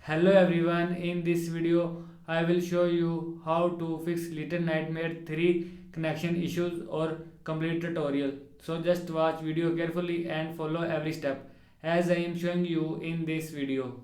Hello everyone, in this video I will show you how to fix Little Nightmare 3 connection issues or complete tutorial. So just watch video carefully and follow every step as I am showing you in this video.